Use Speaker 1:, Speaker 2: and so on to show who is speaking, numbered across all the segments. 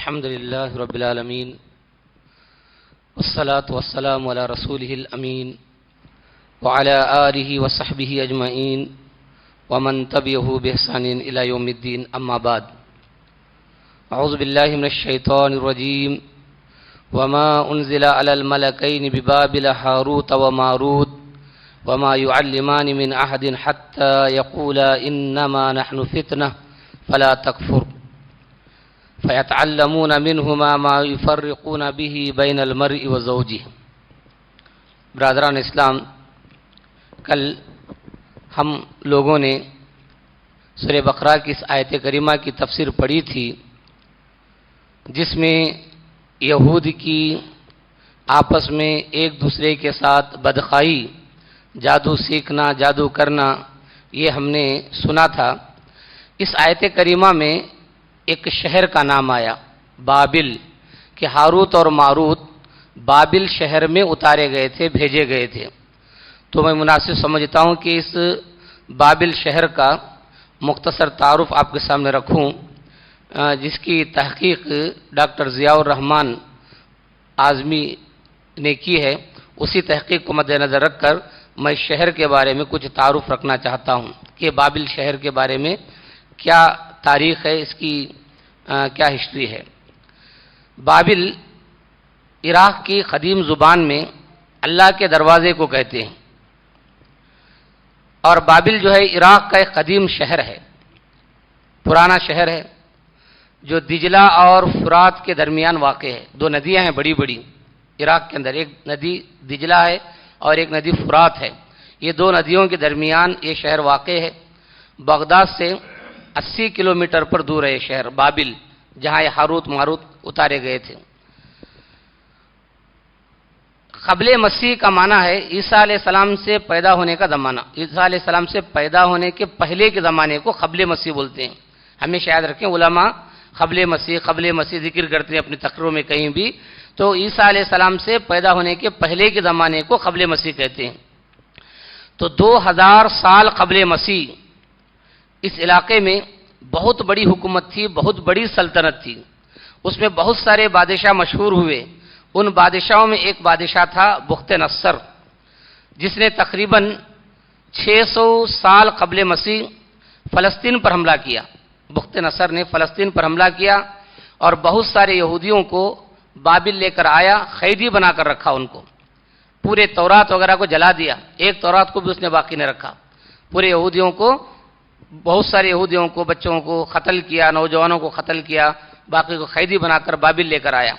Speaker 1: الحمد لله رب العالمين والصلاة والسلام على رسوله الأمين وعلى آله وصحبه أجمعين ومن تبعه بإحسان إلى يوم الدين أما بعد أعوذ بالله من الشيطان الرجيم وما أنزل على الملكين ببابل هاروت وماروت وما يعلمان من أحد حتى يقولا إنما نحن فتنة فلا تكفر فيتعلمون منهما ما يفرقون به بين المرء وزوجه. برادران اسلام، کل ہم لوگوں نے سورہ بقرہ کی اس آیت کریمہ کی تفسیر پڑھی تھی، جس میں یہود کی آپس میں ایک دوسرے کے ساتھ بدخواہی، جادو سیکھنا، جادو کرنا، یہ ہم نے سنا تھا. اس آیت کریمہ میں ایک شہر کا نام آیا، بابل، کہ ہاروت اور ماروت بابل شہر میں اتارے گئے تھے، بھیجے گئے تھے. تو میں مناسب سمجھتا ہوں کہ اس بابل شہر کا مختصر تعارف آپ کے سامنے رکھوں، جس کی تحقیق ڈاکٹر ضیاء الرحمن اعظمی نے کی ہے. اسی تحقیق کو مد نظر رکھ کر میں اس شہر کے بارے میں کچھ تعارف رکھنا چاہتا ہوں کہ بابل شہر کے بارے میں کیا تاریخ ہے، اس کی کیا ہسٹری ہے. بابل عراق کی قدیم زبان میں اللہ کے دروازے کو کہتے ہیں، اور بابل جو ہے عراق کا ایک قدیم شہر ہے، پرانا شہر ہے، جو دجلہ اور فرات کے درمیان واقع ہے. دو ندیاں ہیں بڑی بڑی عراق کے اندر، ایک ندی دجلہ ہے اور ایک ندی فرات ہے. یہ دو ندیوں کے درمیان یہ شہر واقع ہے. بغداد سے 80 کلومیٹر پر دور ہے یہ شہر بابل، جہاں یہ ہاروت ماروت اتارے گئے تھے. قبل مسیح کا معنی ہے عیسیٰ علیہ السلام سے پیدا ہونے کا زمانہ. عیسیٰ علیہ السلام سے پیدا ہونے کے پہلے کے زمانے کو قبل مسیح بولتے ہیں. ہمیشہ یاد رکھیں، علماء قبل مسیح ذکر کرتے ہیں اپنی تقریروں میں کہیں بھی، تو عیسیٰ علیہ السلام سے پیدا ہونے کے پہلے کے زمانے کو قبل مسیح کہتے ہیں. تو 2000 سال قبل مسیح اس علاقے میں بہت بڑی حکومت تھی، بہت بڑی سلطنت تھی. اس میں بہت سارے بادشاہ مشہور ہوئے. ان بادشاہوں میں ایک بادشاہ تھا بخت نصر، جس نے تقریباً 600 سال قبل مسیح فلسطین پر حملہ کیا. بخت نصر نے فلسطین پر حملہ کیا اور بہت سارے یہودیوں کو بابل لے کر آیا، قیدی بنا کر رکھا ان کو. پورے تورات وغیرہ کو جلا دیا، ایک تورات کو بھی اس نے باقی نہیں رکھا. پورے یہودیوں کو، بہت سارے یہودیوں کو، بچوں کو قتل کیا، نوجوانوں کو قتل کیا، باقی کو قیدی بنا کر بابل لے کر آیا.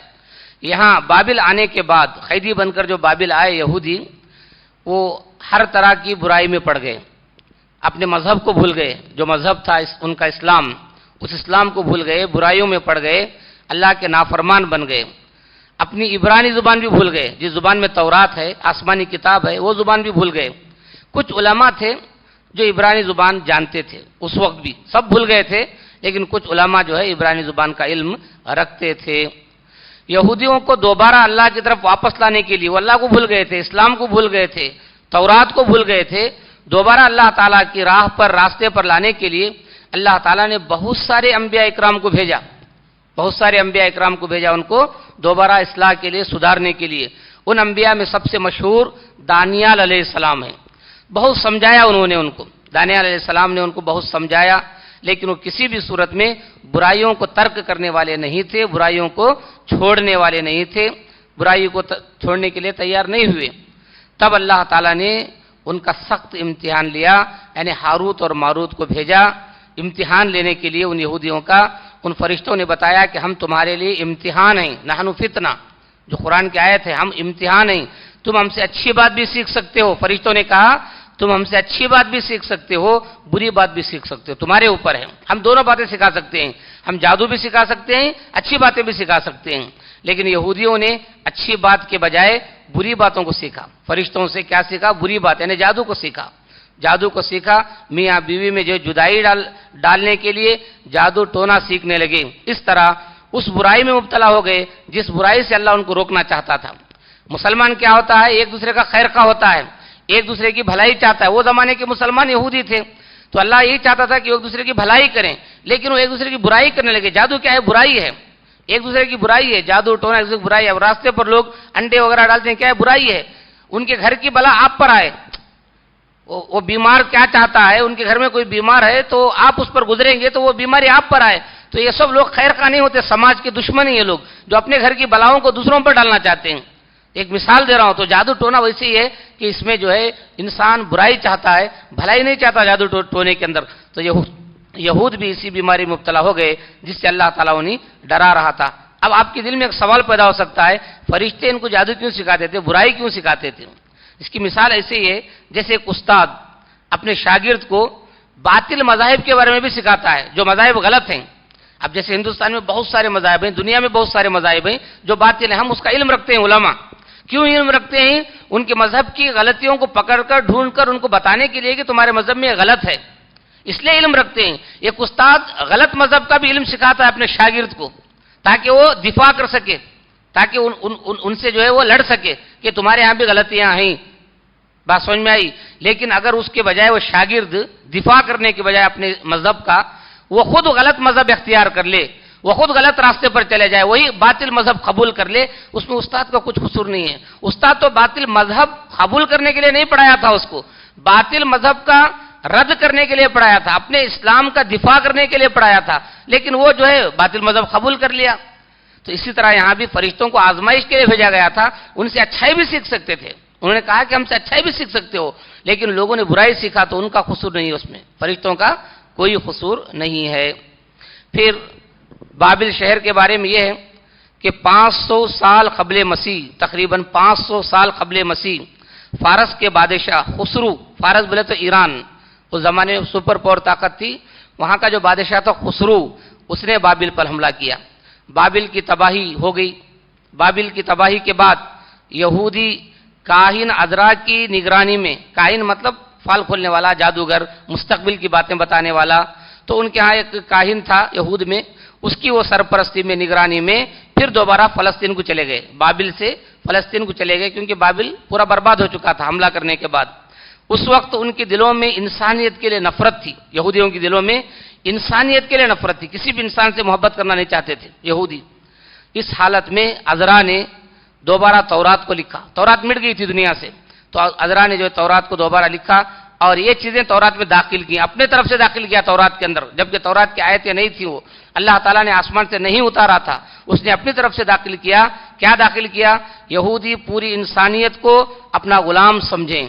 Speaker 1: یہاں بابل آنے کے بعد قیدی بن کر جو بابل آئے یہودی، وہ ہر طرح کی برائی میں پڑ گئے. اپنے مذہب کو بھول گئے، جو مذہب تھا ان کا اسلام، اس اسلام کو بھول گئے، برائیوں میں پڑ گئے، اللہ کے نافرمان بن گئے. اپنی عبرانی زبان بھی بھول گئے، جس زبان میں تورات ہے، آسمانی کتاب ہے، وہ زبان بھی بھول گئے. کچھ علماء تھے جو عبرانی زبان جانتے تھے، اس وقت بھی سب بھول گئے تھے، لیکن کچھ علماء جو ہے عبرانی زبان کا علم رکھتے تھے. یہودیوں کو دوبارہ اللہ کی طرف واپس لانے کے لیے، وہ اللہ کو بھول گئے تھے، اسلام کو بھول گئے تھے، تورات کو بھول گئے تھے. دوبارہ اللہ تعالیٰ کی راہ پر، راستے پر لانے کے لیے اللہ تعالیٰ نے بہت سارے انبیاء اکرام کو بھیجا، بہت سارے انبیاء اکرام کو بھیجا ان کو دوبارہ اصلاح کے لیے، سدھارنے کے لیے. ان انبیاء میں سب سے مشہور دانیال علیہ السلام ہے. بہت سمجھایا انہوں نے ان کو، دانیال علیہ السلام نے ان کو بہت سمجھایا، لیکن وہ کسی بھی صورت میں برائیوں کو ترک کرنے والے نہیں تھے، برائیوں کو چھوڑنے والے نہیں تھے، برائی کو چھوڑنے کے لیے تیار نہیں ہوئے. تب اللہ تعالیٰ نے ان کا سخت امتحان لیا، یعنی ہاروت اور ماروت کو بھیجا امتحان لینے کے لیے ان یہودیوں کا. ان فرشتوں نے بتایا کہ ہم تمہارے لیے امتحان ہیں، نحن فتنہ، جو قرآن کی آیت ہے، ہم امتحان ہیں، تم ہم سے اچھی بات بھی سیکھ سکتے ہو. فرشتوں نے کہا تم ہم سے اچھی بات بھی سیکھ سکتے ہو، بری بات بھی سیکھ سکتے ہو، تمہارے اوپر ہے. ہم دونوں باتیں سکھا سکتے ہیں، ہم جادو بھی سکھا سکتے ہیں، اچھی باتیں بھی سکھا سکتے ہیں. لیکن یہودیوں نے اچھی بات کے بجائے بری باتوں کو سیکھا. فرشتوں سے کیا سیکھا؟ بری بات، یعنی جادو کو سیکھا. جادو کو سیکھا، میاں بیوی میں جو جدائی ڈالنے کے لیے جادو ٹونا سیکھنے لگے. اس طرح اس برائی میں مبتلا ہو گئے جس برائی سے اللہ ان کو روکنا چاہتا تھا. مسلمان کیا ہوتا ہے؟ ایک دوسرے کا خیر خواہ ہوتا ہے، ایک دوسرے کی بھلائی چاہتا ہے. وہ زمانے کے مسلمان یہودی تھے، تو اللہ یہی چاہتا تھا کہ ایک دوسرے کی بھلائی کریں، لیکن وہ ایک دوسرے کی برائی کرنے لگے. جادو کیا ہے؟ برائی ہے. ایک دوسرے کی برائی ہے، جادو ٹونا ایک دوسرے کی برائی ہے. اب راستے پر لوگ انڈے وغیرہ ڈالتے ہیں، کیا ہے؟ برائی ہے. ان کے گھر کی بلا آپ پر آئے، وہ بیمار کیا چاہتا ہے، ان کے گھر میں کوئی بیمار ہے تو آپ اس پر گزریں گے تو وہ بیماری آپ پر آئے. تو یہ سب لوگ خیر خواہ نہیں ہوتے، سماج کے دشمن ہیں یہ لوگ جو اپنے گھر کی بلاؤں کو دوسروں پر ڈالنا چاہتے ہیں. ایک مثال دے رہا ہوں. تو جادو ٹونا ویسے ہی ہے کہ اس میں جو ہے انسان برائی چاہتا ہے، بھلائی نہیں چاہتا جادو ٹونے کے اندر. تو یہود بھی اسی بیماری میں مبتلا ہو گئے جس سے اللہ تعالیٰ انہیں ڈرا رہا تھا. اب آپ کے دل میں ایک سوال پیدا ہو سکتا ہے، فرشتے ان کو جادو کیوں سکھاتے تھے، برائی کیوں سکھاتے تھے؟ اس کی مثال ایسے ہی ہے جیسے ایک استاد اپنے شاگرد کو باطل مذاہب کے بارے میں بھی سکھاتا ہے جو مذاہب غلط ہیں. اب جیسے ہندوستان میں بہت سارے مذاہب ہیں، دنیا میں بہت سارے مذاہب ہیں جو باطل ہیں، ہم اس کا علم رکھتے ہیں. علماء کیوں علم رکھتے ہیں؟ ان کے مذہب کی غلطیوں کو پکڑ کر ڈھونڈ کر ان کو بتانے کے لیے کہ تمہارے مذہب میں یہ غلط ہے، اس لیے علم رکھتے ہیں. ایک استاد غلط مذہب کا بھی علم سکھاتا ہے اپنے شاگرد کو تاکہ وہ دفاع کر سکے، تاکہ ان سے جو ہے وہ لڑ سکے کہ تمہارے ہاں بھی غلطیاں ہیں. بات سمجھ میں آئی؟ لیکن اگر اس کے بجائے وہ شاگرد دفاع کرنے کے بجائے اپنے مذہب کا وہ خود غلط مذہب اختیار کر لے، وہ خود غلط راستے پر چلے جائے، وہی باطل مذہب قبول کر لے، اس میں استاد کا کچھ قصور نہیں ہے. استاد تو باطل مذہب قبول کرنے کے لیے نہیں پڑھایا تھا، اس کو باطل مذہب کا رد کرنے کے لیے پڑھایا تھا، اپنے اسلام کا دفاع کرنے کے لیے پڑھایا تھا، لیکن وہ جو ہے باطل مذہب قبول کر لیا. تو اسی طرح یہاں بھی فرشتوں کو آزمائش کے لیے بھیجا گیا تھا. ان سے اچھائی بھی سیکھ سکتے تھے، انہوں نے کہا کہ ہم سے اچھائی بھی سیکھ سکتے ہو، لیکن لوگوں نے برائی سیکھا تو ان کا قصور نہیں ہے، اس میں فرشتوں کا کوئی قصور نہیں ہے. پھر بابل شہر کے بارے میں یہ ہے کہ 500 سال قبل مسیح، تقریباً 500 سال قبل مسیح، فارس کے بادشاہ خسرو، فارس بولے تو ایران، اس زمانے میں سپر پاور طاقت تھی، وہاں کا جو بادشاہ تھا خسرو، اس نے بابل پر حملہ کیا. بابل کی تباہی ہو گئی. بابل کی تباہی کے بعد یہودی کاہن عذرا کی نگرانی میں، کاہن مطلب پھال کھولنے والا، جادوگر، مستقبل کی باتیں بتانے والا، تو ان کے ہاں ایک کاہن تھا یہود میں، اس کی وہ سرپرستی میں، نگرانی میں پھر دوبارہ فلسطین کو چلے گئے. بابل سے فلسطین کو چلے گئے کیونکہ بابل پورا برباد ہو چکا تھا حملہ کرنے کے بعد. اس وقت ان کے دلوں میں انسانیت کے لیے نفرت تھی، یہودیوں کے دلوں میں انسانیت کے لیے نفرت تھی، کسی بھی انسان سے محبت کرنا نہیں چاہتے تھے یہودی. اس حالت میں عذرا نے دوبارہ تورات کو لکھا. تورات مٹ گئی تھی دنیا سے، تو عذرا نے جو تورات کو دوبارہ لکھا اور یہ چیزیں تورات میں داخل کی، اپنے طرف سے داخل کیا تورات کے اندر، جبکہ تورات کی آیتیں نہیں تھیں، وہ اللہ تعالیٰ نے آسمان سے نہیں اتارا تھا، اس نے اپنی طرف سے داخل کیا. کیا داخل کیا؟ یہودی پوری انسانیت کو اپنا غلام سمجھیں،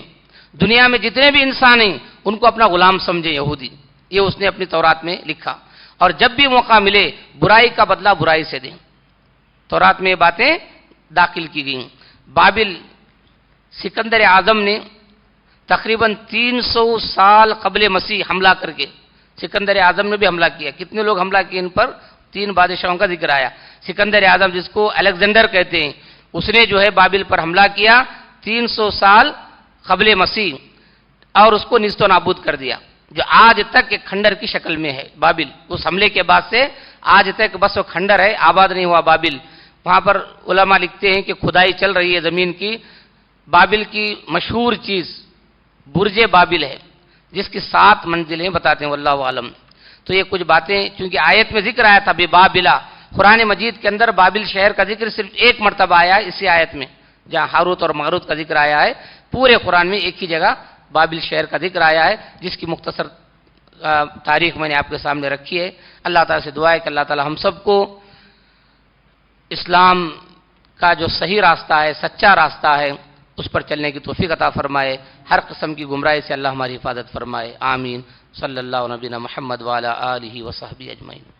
Speaker 1: دنیا میں جتنے بھی انسان ہیں ان کو اپنا غلام سمجھیں یہودی. یہ اس نے اپنی تورات میں لکھا. اور جب بھی موقع ملے برائی کا بدلہ برائی سے دیں، تورات میں یہ باتیں داخل کی گئیں. بابل سکندر اعظم نے تقریباً 300 سال قبل مسیح حملہ کر کے، سکندر اعظم نے بھی حملہ کیا. کتنے لوگ حملہ کیے ان پر؟ 3 بادشاہوں کا ذکر آیا. سکندر اعظم جس کو الیگزینڈر کہتے ہیں، اس نے جو ہے بابل پر حملہ کیا 300 سال قبل مسیح اور اس کو نیست و نابود کر دیا، جو آج تک ایک کھنڈر کی شکل میں ہے بابل. اس حملے کے بعد سے آج تک بس وہ کھنڈر ہے، آباد نہیں ہوا بابل. وہاں پر علماء لکھتے ہیں کہ کھدائی چل رہی ہے زمین کی. بابل کی مشہور چیز برج بابل ہے جس کی 7 منزلیں بتاتے ہیں واللہ عالم. تو یہ کچھ باتیں چونکہ آیت میں ذکر آیا تھا بے بابلا، قرآن مجید کے اندر بابل شہر کا ذکر صرف ایک مرتبہ آیا ہے اسی آیت میں، جہاں ہاروت اور ماروت کا ذکر آیا ہے. پورے قرآن میں ایک ہی جگہ بابل شہر کا ذکر آیا ہے، جس کی مختصر تاریخ میں نے آپ کے سامنے رکھی ہے. اللہ تعالیٰ سے دعا ہے کہ اللہ تعالیٰ ہم سب کو اسلام کا جو صحیح راستہ ہے، سچا راستہ ہے، اس پر چلنے کی توفیق عطا فرمائے. ہر قسم کی گمراہی سے اللہ ہماری حفاظت فرمائے. آمین. صلی اللہ علیہ نبینا محمد وعلی آلہ وصحبہ اجمعین.